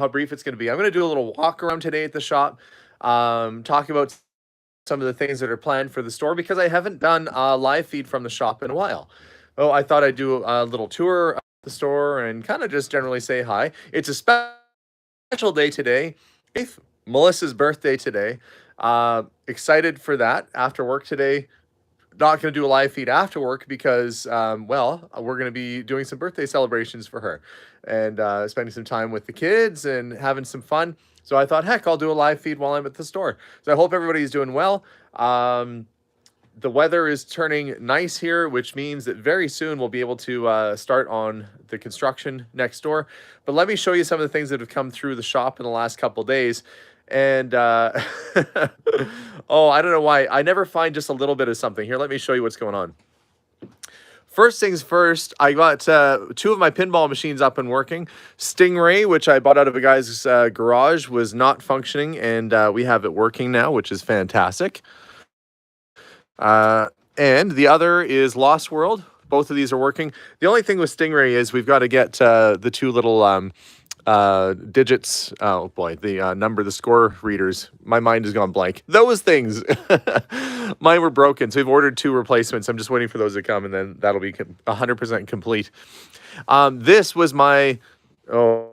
how brief it's going to be. I'm going to do a little walk around today at the shop, talk about some of the things that are planned for the store because I haven't done a live feed from the shop in a while. Oh, I thought I'd do a little tour of the store and kind of just generally say hi. It's a special day today. It's Melissa's birthday today. Excited for that after work today. Not going to do a live feed after work because, well, we're going to be doing some birthday celebrations for her and spending some time with the kids and having some fun. So I thought, heck, I'll do a live feed while I'm at the store. So I hope everybody's doing well. The weather is turning nice here, which means that very soon we'll be able to start on the construction next door. But let me show you some of the things that have come through the shop in the last couple days. And oh, I don't know why. I never find just a little bit of something. Here, let me show you what's going on. First things first, I got two of my pinball machines up and working. Stingray, which I bought out of a guy's garage, was not functioning, and we have it working now, which is fantastic. And the other is Lost World. Both of these are working. The only thing with Stingray is we've got to get the two little digits. Oh boy, the number, the score readers. My mind has gone blank. Those things. Mine were broken, so we've ordered 2 replacements. I'm just waiting for those to come, and then that'll be 100% complete. This was my, oh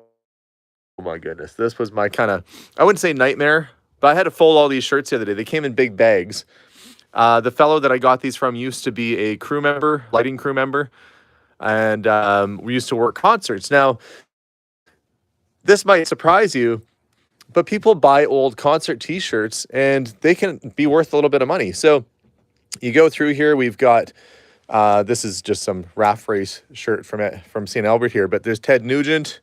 my goodness, this was my kind of, I wouldn't say nightmare, but I had to fold all these shirts the other day. They came in big bags. The fellow that I got these from used to be a crew member, lighting crew member, and we used to work concerts. Now, this might surprise you, but people buy old concert t-shirts and they can be worth a little bit of money. So you go through here, we've got, this is just some Raff Race shirt from St. Albert here, but there's Ted Nugent,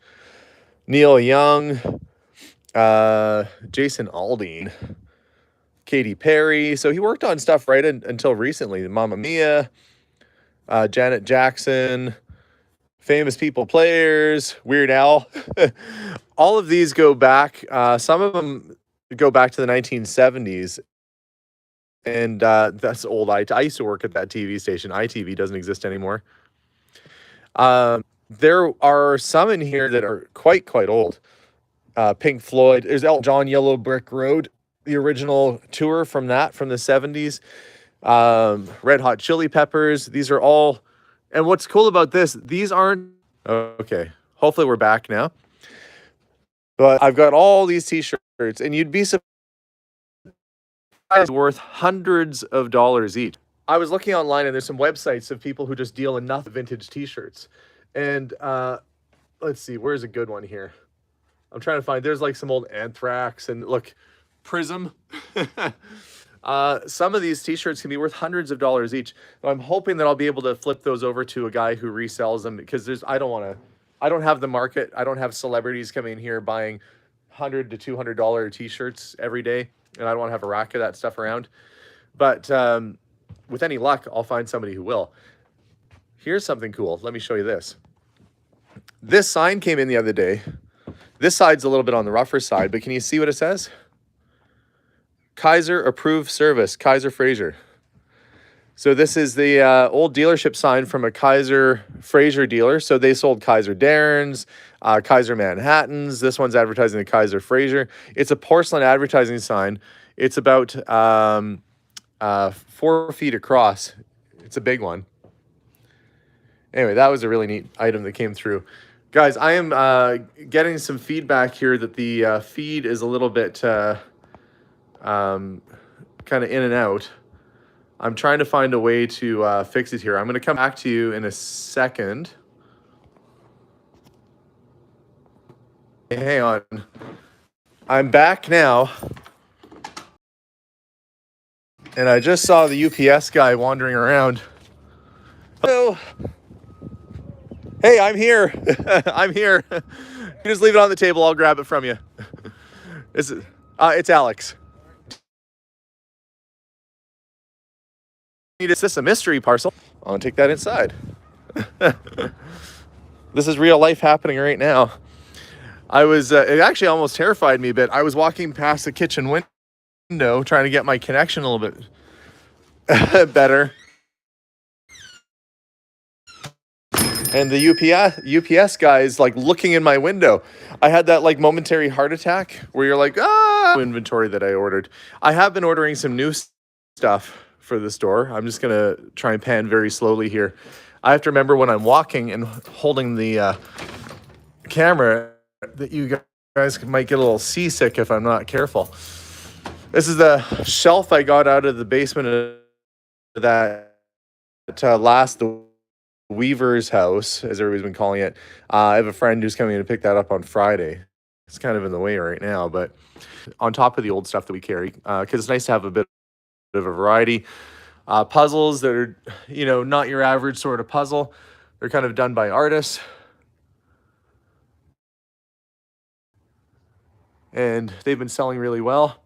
Neil Young, Jason Aldean, Katy Perry. So he worked on stuff right until recently. Mamma Mia, Janet Jackson, famous people players, Weird Al. All of these go back. Some of them go back to the 1970s. And that's old. I used to work at that TV station. ITV doesn't exist anymore. There are some in here that are quite old. Pink Floyd. There's Elton John, Yellow Brick Road, the original tour from the 70s. Red Hot Chili Peppers. These are all... And what's cool about this, these aren't... Okay, hopefully we're back now. But I've got all these t-shirts, and you'd be surprised, worth hundreds of dollars each. I was looking online, and there's some websites of people who just deal in nothing vintage t-shirts. And let's see, where's a good one here? I'm trying to find... There's like some old Anthrax, and look, Prism. Some of these t-shirts can be worth hundreds of dollars each. So I'm hoping that I'll be able to flip those over to a guy who resells them, because I don't have the market. I don't have celebrities coming in here buying $100 to $200 t-shirts every day, and I don't want to have a rack of that stuff around. But with any luck, I'll find somebody who will. Here's something cool. Let me show you this. This sign came in the other day. This side's a little bit on the rougher side, but can you see what it says? Kaiser Approved Service, Kaiser Fraser. So this is the old dealership sign from a Kaiser Fraser dealer. So they sold Kaiser Darren's, Kaiser Manhattans. This one's advertising the Kaiser Fraser. It's a porcelain advertising sign. It's about 4 feet across. It's a big one. Anyway, that was a really neat item that came through. Guys, I am getting some feedback here that the feed is a little bit... kind of in and out. I'm trying to find a way to fix it here. I'm going to come back to you in a second. Hang on. I'm back now. And I just saw the UPS guy wandering around. Hello. Hey, I'm here. I'm here. You just leave it on the table. I'll grab it from you. It's Alex. Is this a mystery parcel? I'll take that inside. This is real life happening right now. I was, it actually almost terrified me a bit. I was walking past the kitchen window trying to get my connection a little bit better. and the UPS guy is like looking in my window. I had that like momentary heart attack where you're like, ah, inventory that I ordered. I have been ordering some new stuff for the store. I'm just gonna try and pan very slowly here. I have to remember when I'm walking and holding the camera that you guys might get a little seasick if I'm not careful. This is the shelf I got out of the basement of that the Weaver's house, as everybody's been calling it. I have a friend who's coming in to pick that up on Friday. It's kind of in the way right now, but on top of the old stuff that we carry, because it's nice to have a bit of a variety. Puzzles that are, not your average sort of puzzle. They're kind of done by artists. And they've been selling really well.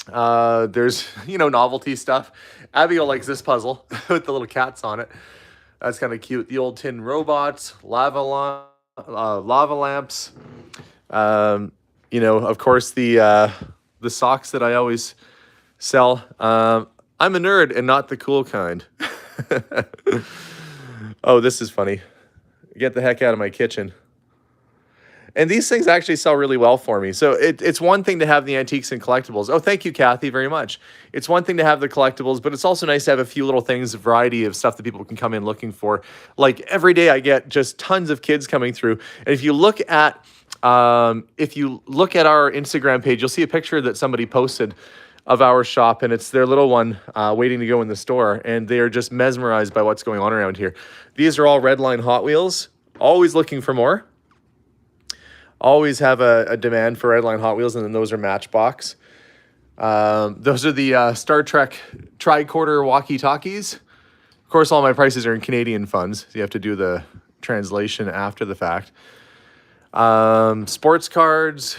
There's, novelty stuff. Abigail likes this puzzle with the little cats on it. That's kind of cute. The old tin robots, lava lamps. Of course, the socks that I always sell. I'm a nerd and not the cool kind. Oh, this is funny. Get the heck out of my kitchen. And these things actually sell really well for me. So it's one thing to have the antiques and collectibles. Oh, thank you, Kathy, very much. It's one thing to have the collectibles, but it's also nice to have a few little things, a variety of stuff that people can come in looking for. Like every day I get just tons of kids coming through. And if you look at our Instagram page, you'll see a picture that somebody posted of our shop, and it's their little one waiting to go in the store. And they are just mesmerized by what's going on around here. These are all Redline Hot Wheels, always looking for more. Always have a demand for Redline Hot Wheels, and then those are Matchbox. Those are the Star Trek tricorder walkie-talkies. Of course, all my prices are in Canadian funds, so you have to do the translation after the fact. Sports cards,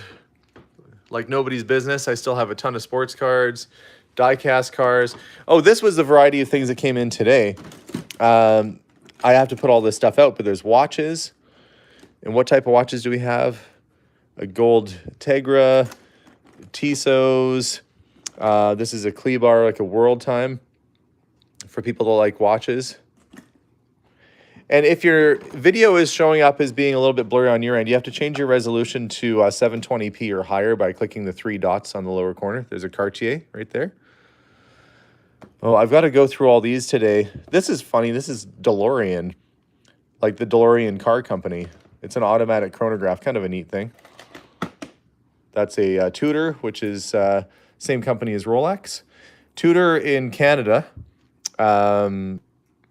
like nobody's business. I still have a ton of sports cards, die-cast cars. Oh, this was the variety of things that came in today. I have to put all this stuff out, but there's watches. And what type of watches do we have? A gold Tegra, Tissot's. This is a Kleebar, like a World Time, for people that like watches. And if your video is showing up as being a little bit blurry on your end, you have to change your resolution to 720p or higher by clicking the three dots on the lower corner. There's a Cartier right there. Oh, I've got to go through all these today. This is funny. This is DeLorean, like the DeLorean car company. It's an automatic chronograph, kind of a neat thing. That's a Tudor, which is same company as Rolex. Tudor in Canada and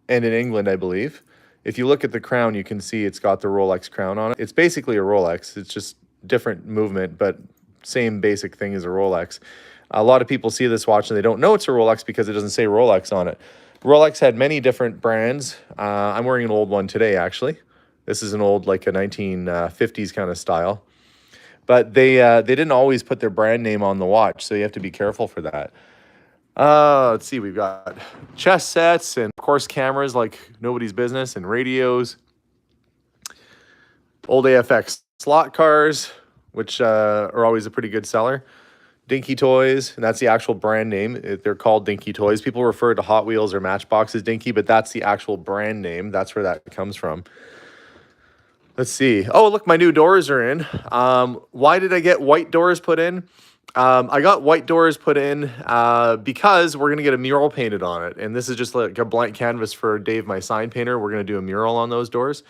in England, I believe. If you look at the crown, you can see it's got the Rolex crown on it. It's basically a Rolex. It's just different movement, but same basic thing as a Rolex. A lot of people see this watch and they don't know it's a Rolex because it doesn't say Rolex on it. Rolex had many different brands. I'm wearing an old one today, actually. This is an old, like a 1950s kind of style. But they didn't always put their brand name on the watch, so you have to be careful for that. Let's see, we've got chess sets and, of course, cameras like nobody's business and radios. Old AFX slot cars, which are always a pretty good seller. Dinky Toys, and that's the actual brand name. They're called Dinky Toys. People refer to Hot Wheels or Matchbox as Dinky, but that's the actual brand name. That's where that comes from. Let's see. Oh, look, my new doors are in. Why did I get white doors put in? I got white doors put in because we're going to get a mural painted on it. And this is just like a blank canvas for Dave, my sign painter. We're going to do a mural on those doors.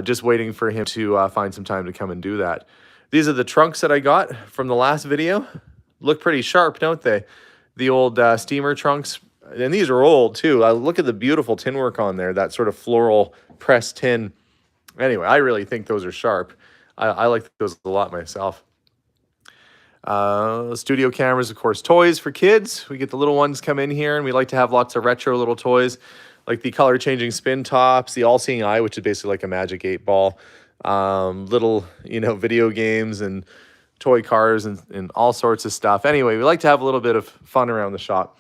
Just waiting for him to find some time to come and do that. These are the trunks that I got from the last video. Look pretty sharp, don't they? The old steamer trunks. And these are old, too. Look at the beautiful tin work on there. That sort of floral pressed tin. Anyway, I really think those are sharp. I like those a lot myself. Studio cameras, of course, toys for kids. We get the little ones come in here, and we like to have lots of retro little toys, like the color-changing spin tops, the all-seeing eye, which is basically like a magic 8-ball, little, video games and toy cars and all sorts of stuff. Anyway, we like to have a little bit of fun around the shop.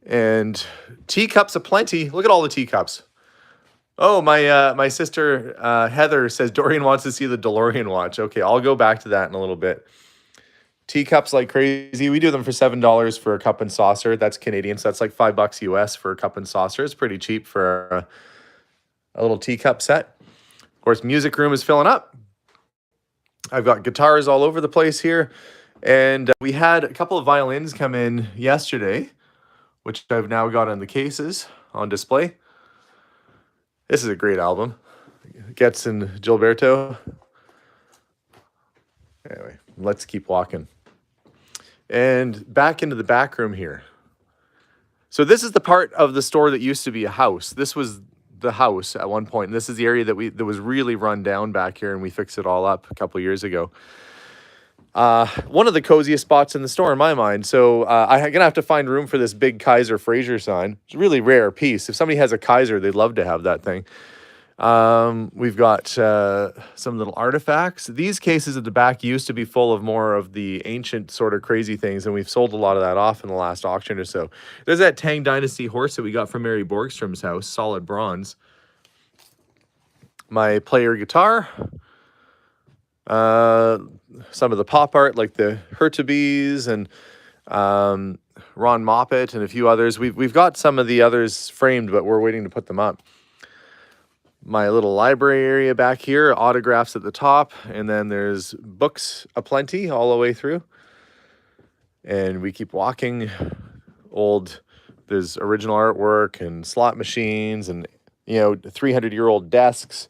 And teacups aplenty. Look at all the teacups. Oh, my sister Heather says Dorian wants to see the DeLorean watch. Okay, I'll go back to that in a little bit. Teacups like crazy. We do them for $7 for a cup and saucer. That's Canadian, so that's like $5 US for a cup and saucer. It's pretty cheap for a little teacup set. Of course, music room is filling up. I've got guitars all over the place here. And we had a couple of violins come in yesterday, which I've now got in the cases on display. This is a great album. Getz and Gilberto. Anyway, let's keep walking. And back into the back room here. So this is the part of the store that used to be a house. This was the house at one point. And this is the area that was really run down back here, and we fixed it all up a couple of years ago. One of the coziest spots in the store in my mind. So I'm gonna have to find room for this big Kaiser Fraser sign. It's a really rare piece. If somebody has a Kaiser, they'd love to have that thing. We've got some little artifacts. These cases at the back used to be full of more of the ancient sort of crazy things, and we've sold a lot of that off in the last auction or so. There's that Tang Dynasty horse that we got from Mary Borgstrom's house, solid bronze. My player guitar. Some of the pop art like the Hurtubise and Ron Moppet and a few others. We've got some of the others framed, but we're waiting to put them up. My little library area back here, autographs at the top, and then there's books aplenty all the way through. And we keep walking. There's original artwork and slot machines and 300-year-old desks.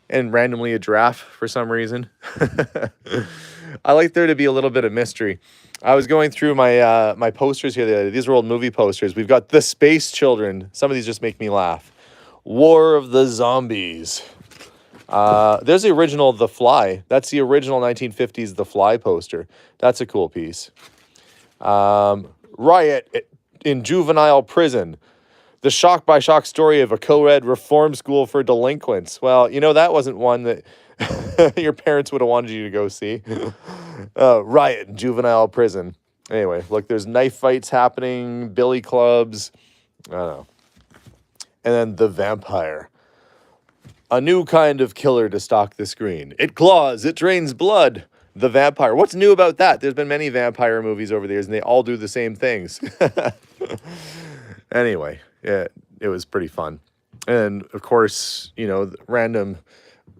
And randomly a giraffe for some reason. I like there to be a little bit of mystery. I was going through my my posters here the other day. These are old movie posters. We've got The Space Children. Some of these just make me laugh. War of the Zombies. There's the original The Fly. That's the original 1950s The Fly poster. That's a cool piece. Riot in Juvenile Prison. The shock-by-shock story of a co-ed reform school for delinquents. Well, that wasn't one that your parents would have wanted you to go see. Riot in Juvenile Prison. Anyway, look, there's knife fights happening, billy clubs. I don't know. And then The Vampire. A new kind of killer to stalk the screen. It claws, it drains blood. The Vampire. What's new about that? There's been many vampire movies over the years, and they all do the same things. Anyway. Yeah, it was pretty fun. And of course, random.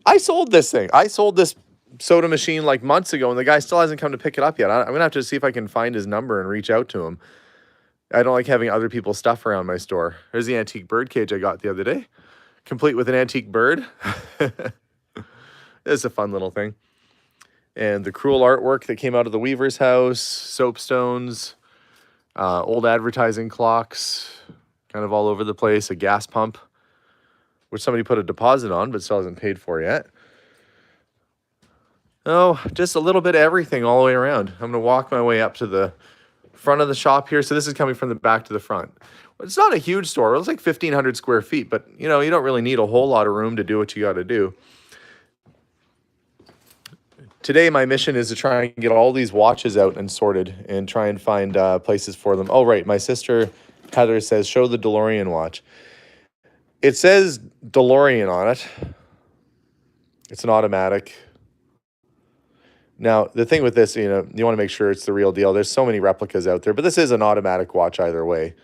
I sold this thing. I sold this soda machine like months ago, and the guy still hasn't come to pick it up yet. I'm going to have to see if I can find his number and reach out to him. I don't like having other people's stuff around my store. There's the antique bird cage I got the other day, complete with an antique bird. It's a fun little thing. And the cruel artwork that came out of the Weaver's house, soapstones, old advertising clocks, kind of all over the place, a gas pump, which somebody put a deposit on, but still hasn't paid for yet. Oh, just a little bit of everything all the way around. I'm going to walk my way up to the front of the shop here. So this is coming from the back to the front. It's not a huge store. It's like 1,500 square feet, but you don't really need a whole lot of room to do what you got to do. Today, my mission is to try and get all these watches out and sorted and try and find places for them. Oh, right. My sister Heather says, show the DeLorean watch. It says DeLorean on it. It's an automatic. Now, the thing with this, you want to make sure it's the real deal. There's so many replicas out there, but this is an automatic watch either way.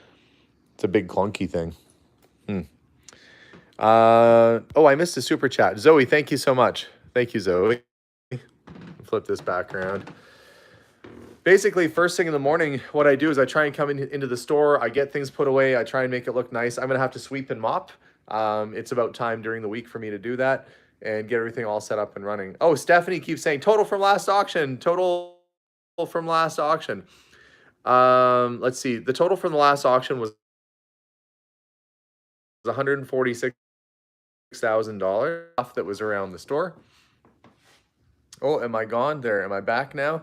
It's a big clunky thing. I missed a super chat. Zoe, thank you so much. Thank you, Zoe. Flip this back around. Basically, first thing in the morning, what I do is I try and come into the store. I get things put away. I try and make it look nice. I'm going to have to sweep and mop. It's about time during the week for me to do that and get everything all set up and running. Oh, Stephanie keeps saying, total from last auction. Total from last auction. Let's see. The total from the last auction was $146,000 that was around the store. Oh, am I gone there? Am I back now?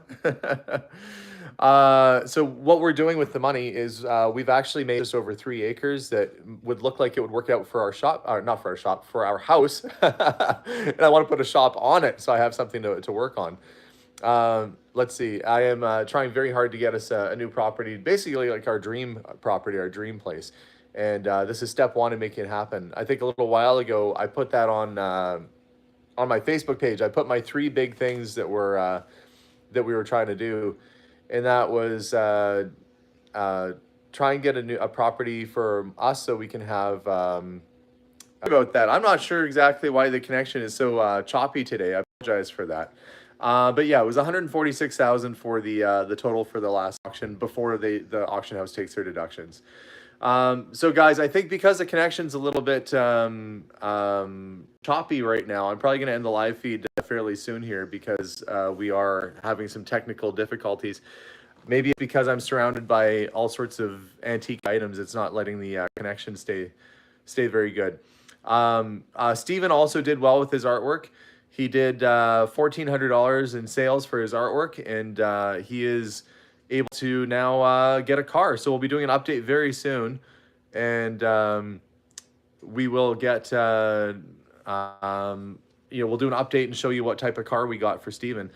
So what we're doing with the money is we've actually made just over 3 acres that would look like it would work out for our shop, or not for our shop, for our house. And I want to put a shop on it, so I have something to work on. Let's see. I am trying very hard to get us a new property, basically like our dream property, our dream place. And this is step one in making it happen. I think a little while ago, I put that on my Facebook page. I put my 3 big things that we were trying to do, and that was try and get a property for us so we can have About that. I'm not sure exactly why the connection is so choppy today. I apologize for that. But yeah, it was 146,000 for the total for the last auction before the auction house takes their deductions. So guys, I think because the connection's a little bit choppy right now, I'm probably going to end the live feed fairly soon here because we are having some technical difficulties. Maybe it's because I'm surrounded by all sorts of antique items. It's not letting the connection stay very good. Steven also did well with his artwork. He did $1,400 in sales for his artwork, and he is able to now get a car. So we'll be doing an update very soon, and we will get we'll do an update and show you what type of car we got for Steven.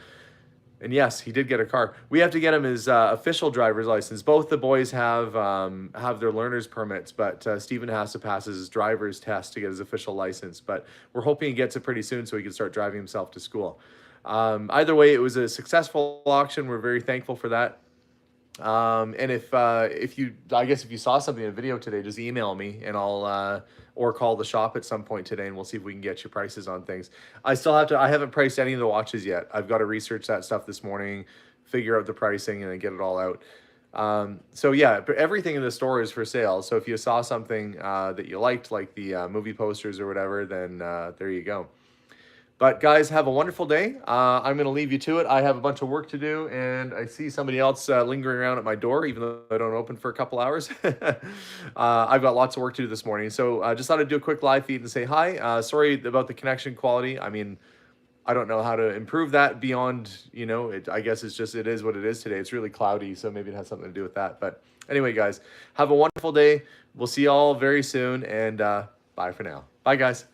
And yes, he did get a car. We have to get him his official driver's license. Both the boys have their learner's permits, but Steven has to pass his driver's test to get his official license. But we're hoping he gets it pretty soon so he can start driving himself to school. Either way, it was a successful auction. We're very thankful for that. And if you saw something in the video today, just email me and I'll or call the shop at some point today and we'll see if we can get you prices on things. I haven't priced any of the watches yet. I've got to research that stuff this morning, figure out the pricing and then get it all out. So yeah, but everything in the store is for sale. So if you saw something that you liked, like the movie posters or whatever, then there you go. But guys, have a wonderful day. I'm going to leave you to it. I have a bunch of work to do, and I see somebody else lingering around at my door, even though I don't open for a couple hours. I've got lots of work to do this morning. So I just thought I'd do a quick live feed and say hi. Sorry about the connection quality. I mean, I don't know how to improve that beyond, I guess it is what it is today. It's really cloudy, so maybe it has something to do with that. But anyway, guys, have a wonderful day. We'll see you all very soon, and bye for now. Bye, guys.